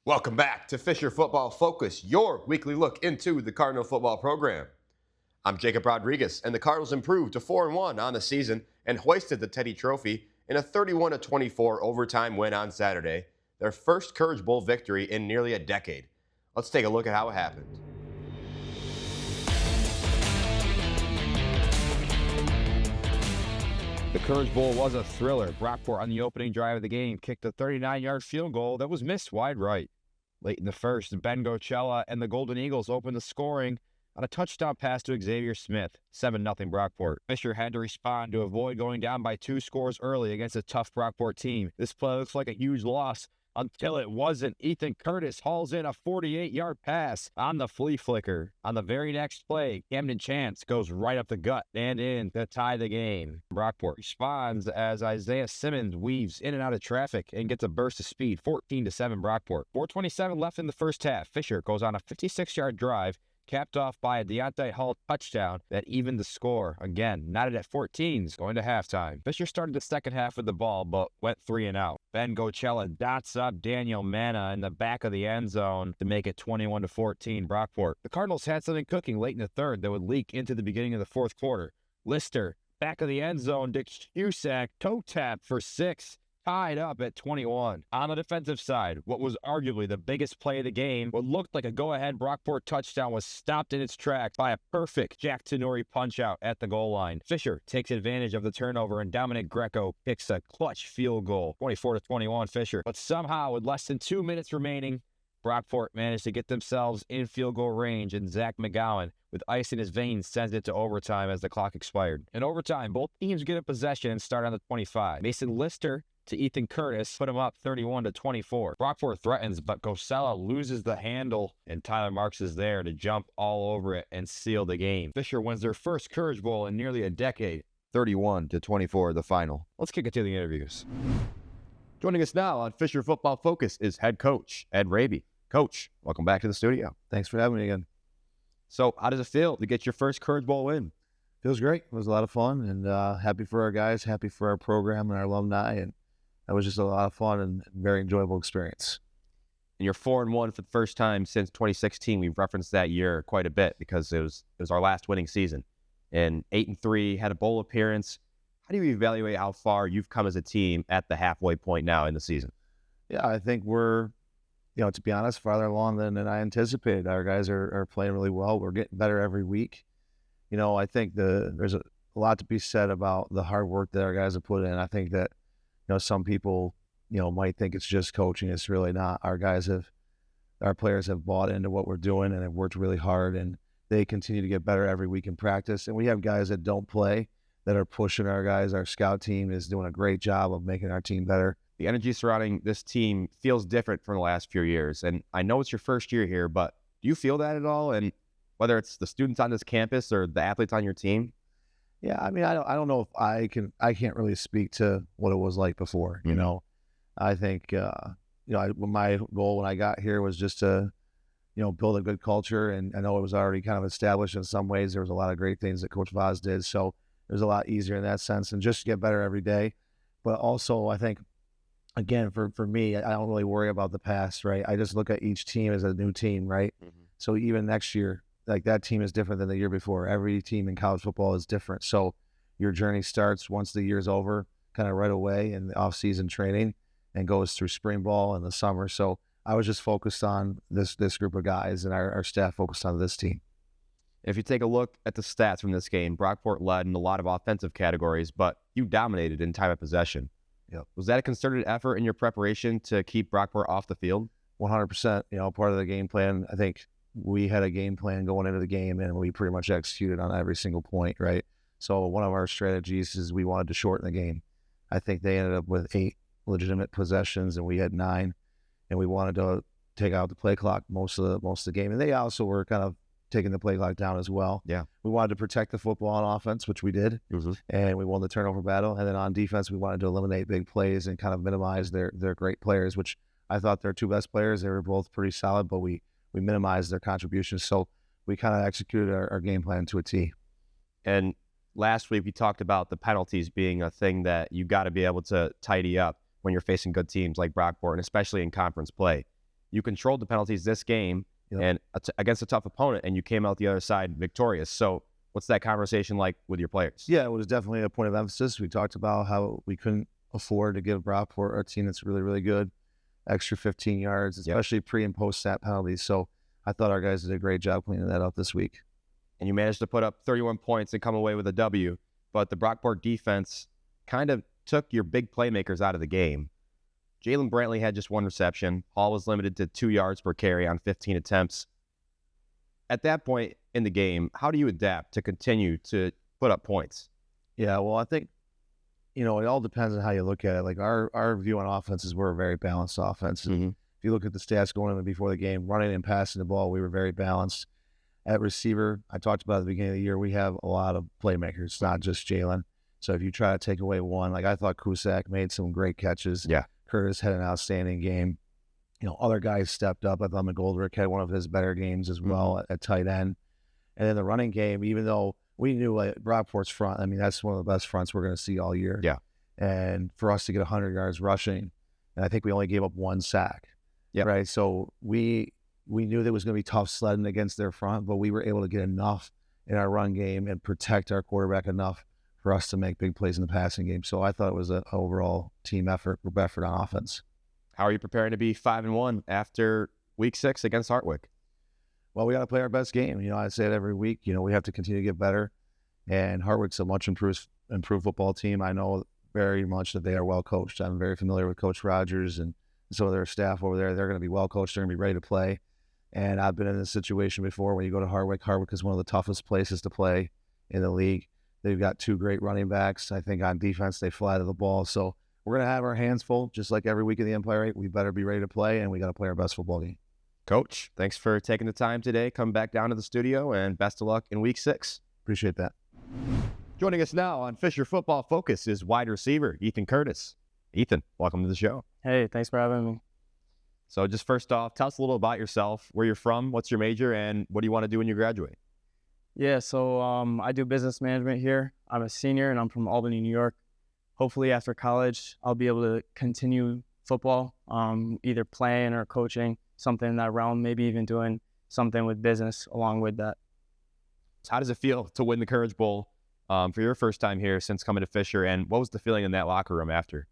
Welcome back to Fisher Football Focus, your weekly look into the Cardinal football program. I'm Jacob Rodriguez, and the Cardinals improved to 4-1 on the season and hoisted the Teddy Trophy in a 31-24 overtime win on Saturday, their first Courage Bowl victory in nearly a decade. Let's take a look at how it happened. The Courage Bowl was a thriller. Brockport on the opening drive of the game kicked a 39-yard field goal that was missed wide right. Late in the first, Ben Gochella and the Golden Eagles opened the scoring on a touchdown pass to Xavier Smith, 7-0 Brockport. Fisher had to respond to avoid going down by 2 scores early against a tough Brockport team. This play looks like a huge loss until it wasn't. Ethan Curtis hauls in a 48-yard pass on the flea flicker. On the very next play, Camden Chance goes right up the gut and in to tie the game. Brockport responds as Isaiah Simmons weaves in and out of traffic and gets a burst of speed, 14-7 Brockport. 4:27 left in the first half. Fisher goes on a 56-yard drive, capped off by a Deontay Hall touchdown that evened the score. Again, knotted at 14s going to halftime. Fisher started the second half with the ball, but went 3 and out. Ben Gochella dots up Daniel Manna in the back of the end zone to make it 21-14 Brockport. The Cardinals had something cooking late in the third that would leak into the beginning of the fourth quarter. Lister, back of the end zone, Dick Cusack, toe tap for 6. Tied up at 21. On the defensive side, what was arguably the biggest play of the game, what looked like a go-ahead Brockport touchdown, was stopped in its tracks by a perfect Jack Tenori punch-out at the goal line. Fisher takes advantage of the turnover, and Dominic Greco kicks a clutch field goal, 24-21 Fisher. But somehow, with less than 2 minutes remaining, Brockport managed to get themselves in field goal range, and Zach McGowan, with ice in his veins, sends it to overtime as the clock expired. In overtime, both teams get a possession and start on the 25. Mason Lister to Ethan Curtis put him up 31-24. Brockport threatens, but Gochella loses the handle, and Tyler Marks is there to jump all over it and seal the game. Fisher wins their first Courage Bowl in nearly a decade, 31-24 the final. Let's kick it to the interviews. Joining us now on Fisher Football Focus is head coach Ed Raby. Coach, welcome back to the studio. Thanks for having me again. So how does it feel to get your first Courage Bowl win? Feels great. It was a lot of fun, and happy for our guys, happy for our program and our alumni, and that was just a lot of fun and very enjoyable experience. And you're 4-1 for the first time since 2016. We've referenced that year quite a bit because it was our last winning season. And 8-3, had a bowl appearance. How do you evaluate how far you've come as a team at the halfway point now in the season? Yeah, I think we're, to be honest, farther along than I anticipated. Our guys are playing really well. We're getting better every week. I think there's a lot to be said about the hard work that our guys have put in. I think that some people, might think it's just coaching. It's really not. Our players have bought into what we're doing and have worked really hard, and they continue to get better every week in practice. And we have guys that don't play that are pushing our guys. Our scout team is doing a great job of making our team better. The energy surrounding this team feels different from the last few years. And I know it's your first year here, but do you feel that at all? And whether it's the students on this campus or the athletes on your team? Yeah, I mean, I don't know if I can't really speak to what it was like before. Mm-hmm. I think, my goal when I got here was just to, build a good culture. And I know it was already kind of established in some ways. There was a lot of great things that Coach Vaz did. So it was a lot easier in that sense and just get better every day. But also, I think, again, for me, I don't really worry about the past, right? I just look at each team as a new team, right? Mm-hmm. So even next year, like that team is different than the year before. Every team in college football is different. So your journey starts once the year's over, kind of right away in the off-season training, and goes through spring ball and the summer. So I was just focused on this group of guys, and our staff focused on this team. If you take a look at the stats from this game, Brockport led in a lot of offensive categories, but you dominated in time of possession. Yep. Was that a concerted effort in your preparation to keep Brockport off the field? 100%. Part of the game plan, I think we had a game plan going into the game, and we pretty much executed on every single point, right? So one of our strategies is we wanted to shorten the game. I think they ended up with 8 legitimate possessions, and we had 9, and we wanted to take out the play clock most of the game. And they also were kind of taking the play clock down as well. Yeah. We wanted to protect the football on offense, which we did, Mm-hmm. and we won the turnover battle. And then on defense, we wanted to eliminate big plays and kind of minimize their great players, which I thought their 2 best players, they were both pretty solid, but we minimized their contributions. So we kind of executed our game plan to a T. And last week we talked about the penalties being a thing that you got to be able to tidy up when you're facing good teams like Brockport, and especially in conference play. you controlled the penalties this game and against a tough opponent, and you came out the other side victorious. So what's that conversation like with your players? Yeah, it was definitely a point of emphasis. We talked about how we couldn't afford to give Brockport, a team that's really, really good, extra 15 yards, especially pre and post snap penalties. So I thought our guys did a great job cleaning that up this week. And you managed to put up 31 points and come away with a W, but the Brockport defense kind of took your big playmakers out of the game. Jalen Brantley had just 1 reception. Hall was limited to 2 yards per carry on 15 attempts. At that point in the game, how do you adapt to continue to put up points? Yeah, well, I think, it all depends on how you look at it. Like our view on offense is we're a very balanced offense. And if you look at the stats going in before the game, running and passing the ball, we were very balanced. At receiver, I talked about at the beginning of the year, we have a lot of playmakers, not just Jalen. So if you try to take away one, like I thought Cusack made some great catches. Yeah. Curtis had an outstanding game. Other guys stepped up. I thought McGoldrick had one of his better games as well at tight end. And then the running game, even though we knew Brockport's front, I mean, that's one of the best fronts we're going to see all year. Yeah. And for us to get 100 yards rushing, and I think we only gave up 1 sack. Yeah. Right. So we knew that it was going to be tough sledding against their front, but we were able to get enough in our run game and protect our quarterback enough for us to make big plays in the passing game. So I thought it was an overall team effort on offense. How are you preparing to be 5-1 after week 6 against Hartwick? Well, we got to play our best game. I say it every week. We have to continue to get better. And Hartwick's a much improved football team. I know very much that they are well coached. I'm very familiar with Coach Rogers and some of their staff over there. They're going to be well coached. They're going to be ready to play. And I've been in this situation before when you go to Hartwick. Hartwick is one of the toughest places to play in the league. They've got 2 great running backs. I think on defense, they fly to the ball. So we're going to have our hands full, just like every week in the Empire 8. We better be ready to play, and we got to play our best football game. Coach, thanks for taking the time today. Come back down to the studio, and best of luck in week 6. Appreciate that. Joining us now on Fisher Football Focus is wide receiver Ethan Curtis. Ethan, welcome to the show. Hey, thanks for having me. So just first off, tell us a little about yourself, where you're from, what's your major, and what do you want to do when you graduate? Yeah, so I do business management here. I'm a senior, and I'm from Albany, New York. Hopefully after college, I'll be able to continue football, either playing or coaching, something in that realm, maybe even doing something with business along with that. So how does it feel to win the Courage Bowl for your first time here since coming to Fisher, and what was the feeling in that locker room after?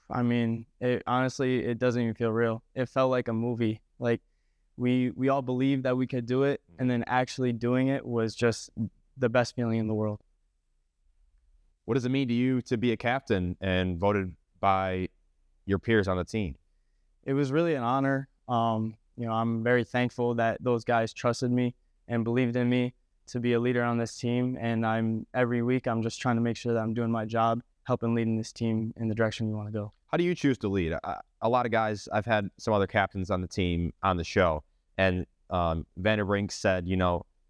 I mean, honestly, it doesn't even feel real. It felt like a movie. Like we all believed that we could do it, and then actually doing it was just the best feeling in the world. What does it mean to you to be a captain and voted by your peers on the team? It was really an honor. I'm very thankful that those guys trusted me and believed in me to be a leader on this team. And every week, I'm just trying to make sure that I'm doing my job, helping leading this team in the direction we want to go. How do you choose to lead? A lot of guys, I've had some other captains on the team on the show, and Vanderbrink said,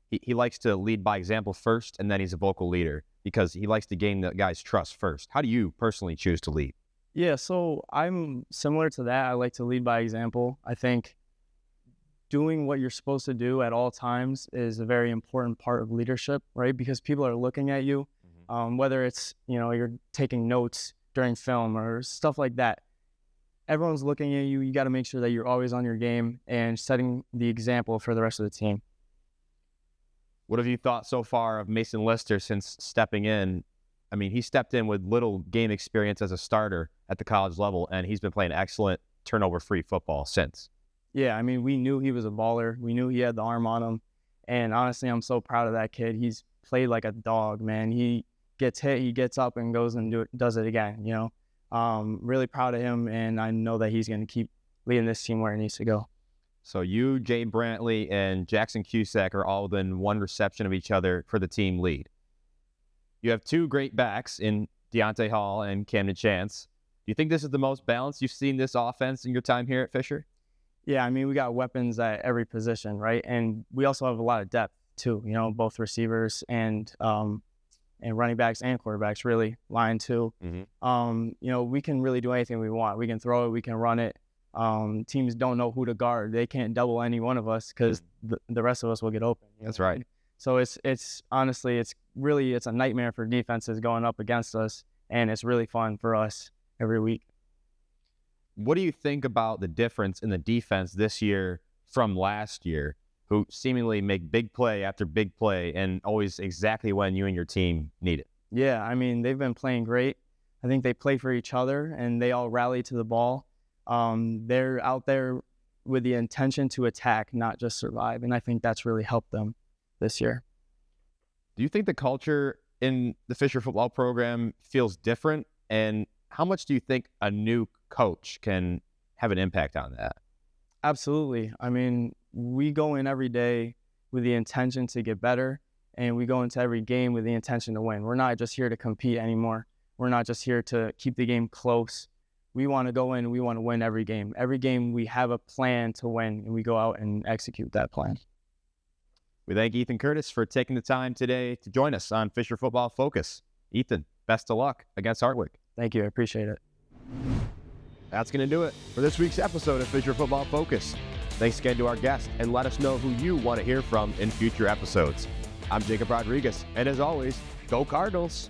he likes to lead by example first, and then he's a vocal leader because he likes to gain the guy's trust first. How do you personally choose to lead? Yeah, so I'm similar to that. I like to lead by example. I think doing what you're supposed to do at all times is a very important part of leadership, right? Because people are looking at you, whether it's, you're taking notes during film or stuff like that. Everyone's looking at you. You got to make sure that you're always on your game and setting the example for the rest of the team. What have you thought so far of Mason Lister since stepping in? I mean, he stepped in with little game experience as a starter at the college level, and he's been playing excellent turnover-free football since. Yeah, I mean, we knew he was a baller. We knew he had the arm on him. And honestly, I'm so proud of that kid. He's played like a dog, man. He gets hit, he gets up and goes and does it again, Really proud of him, and I know that he's going to keep leading this team where it needs to go. So you, Jay Brantley, and Jackson Cusack are all within 1 reception of each other for the team lead. You have 2 great backs in Deontay Hall and Camden Chance. Do you think this is the most balanced you've seen this offense in your time here at Fisher? Yeah, I mean, we got weapons at every position, right? And we also have a lot of depth too, both receivers and running backs and quarterbacks, really, line too. We can really do anything we want. We can throw it, we can run it. Teams don't know who to guard. They can't double any one of us because the rest of us will get open. That's right. So it's honestly, it's a nightmare for defenses going up against us, and it's really fun for us every week. what do you think about the difference in the defense this year from last year, who seemingly make big play after big play and always exactly when you and your team need it? Yeah, I mean, they've been playing great. I think they play for each other, and they all rally to the ball. They're out there with the intention to attack, not just survive, and I think that's really helped them this year. Do you think the culture in the Fisher football program feels different? And how much do you think a new coach can have an impact on that? Absolutely. I mean, we go in every day with the intention to get better, and we go into every game with the intention to win. We're not just here to compete anymore. We're not just here to keep the game close. We want to go in and we want to win every game. Every game we have a plan to win, and we go out and execute that plan. We thank Ethan Curtis for taking the time today to join us on Fisher Football Focus. Ethan, best of luck against Hartwick. Thank you. I appreciate it. That's going to do it for this week's episode of Fisher Football Focus. Thanks again to our guest, and let us know who you want to hear from in future episodes. I'm Jacob Rodriguez, and as always, go Cardinals!